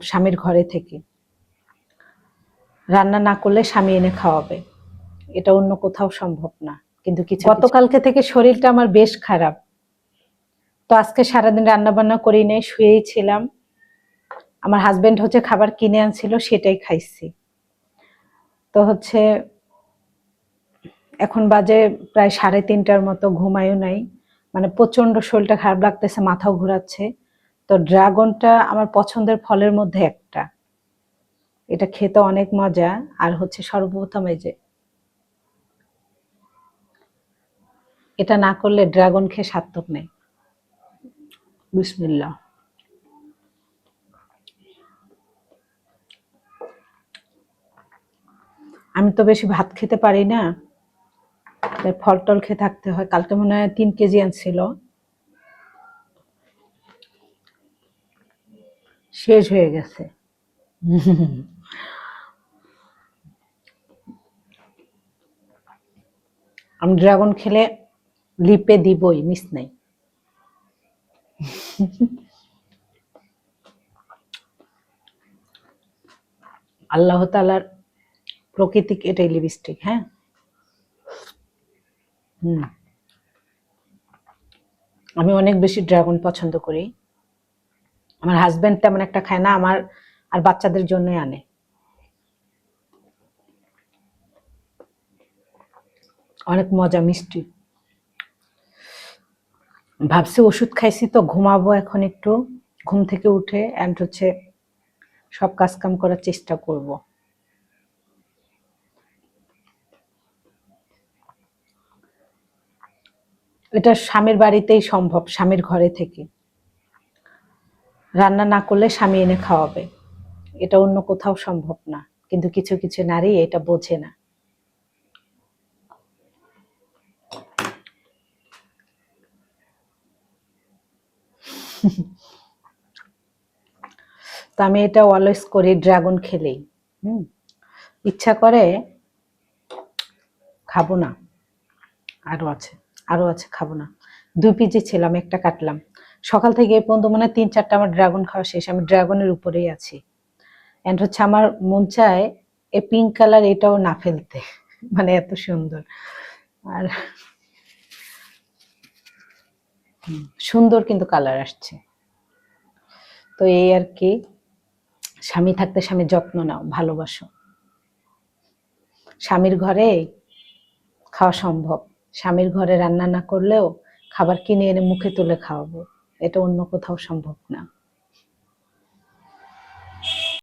স্বামীর ঘরে থেকে রান্না না করলে স্বামী এনে খাওয়াবে, এটা অন্য কোথাও সম্ভব না। কিন্তু কিছু গতকালকে থেকে শরীরটা আমার বেশ খারাপ, তো আজকে সারাদিন রান্না বান্না করি নাই, শুয়েই ছিলাম। আমার হাজবেন্ড খাবার কিনে আনছিল, সেটাই খাইছি। তো এখন বাজে প্রায় 3:30টার মতো, ঘুমায়ও নাই, মানে প্রচন্ড শরীরটা খারাপ লাগতেছে, মাথাও ঘোরাচ্ছে। তো ড্রাগনটা আমার পছন্দের ফলের মধ্যে একটা, এটা খেতে অনেক মজা। আর সর্বপ্রথম এই যে এটা না করলে ড্রাগন খেয়ে সার্থক নেই। বিসমিল্লাহ। আমি তো বেশি ভাত খেতে পারি না, তাই ফল টল খেয়ে থাকতে হয়। কালকে মনে হয় 3 কেজি আনছিল, শেষ হয়ে গেছে। আমি ড্রাগন খেলে লিপে দিবই, মিস নাই। আল্লাহ তাআলার প্রকৃতিক এটাই লিপস্টিক। হ্যাঁ, আমি অনেক বেশি ড্রাগন পছন্দ করি। আমার হাজবেন্ড তেমন একটা খায় না, আমার আর বাচ্চাদের জন্যই আনে। অনেক মজা, মিষ্টি। ভাবছি ওষুধ খাইছি তো ঘুমাবো এখন, একটু ঘুম থেকে উঠে এন্ড সব কাজ কাম করার চেষ্টা করব। এটা স্বামীর বাড়িতেই সম্ভব, স্বামীর ঘরে থেকে রান্না না করলে স্বামী এনে খাওয়াবে, এটা অন্য কোথাও সম্ভব না। কিন্তু কিছু কিছু নারী এটা বোঝে না। তো আমি এটা অলওয়েজ করি ড্রাগন খেলেই। ইচ্ছা করে খাবো না, আরো আছে খাবো না। 2 পিজি ছিলাম, একটা কাটলাম। সকাল থেকে এই পর্যন্ত মানে 3-4টা আমার ড্রাগন খাওয়া শেষ। আমি ড্রাগনের উপরেই আছি। এন্ড আমার মন চায় এই পিঙ্ক কালার এটাও না ফেলতে, মানে এত সুন্দর। আর সুন্দর কিন্তু কালার আসছে। তো এই আর কি, স্বামী থাকতে স্বামীর যত্ন নাও, ভালোবাসো। স্বামীর ঘরে খাওয়া সম্ভব, স্বামীর ঘরে রান্না না করলেও খাবার কিনে এনে মুখে তুলে খাওয়াবো, এটা অন্য কোথাও সম্ভব না।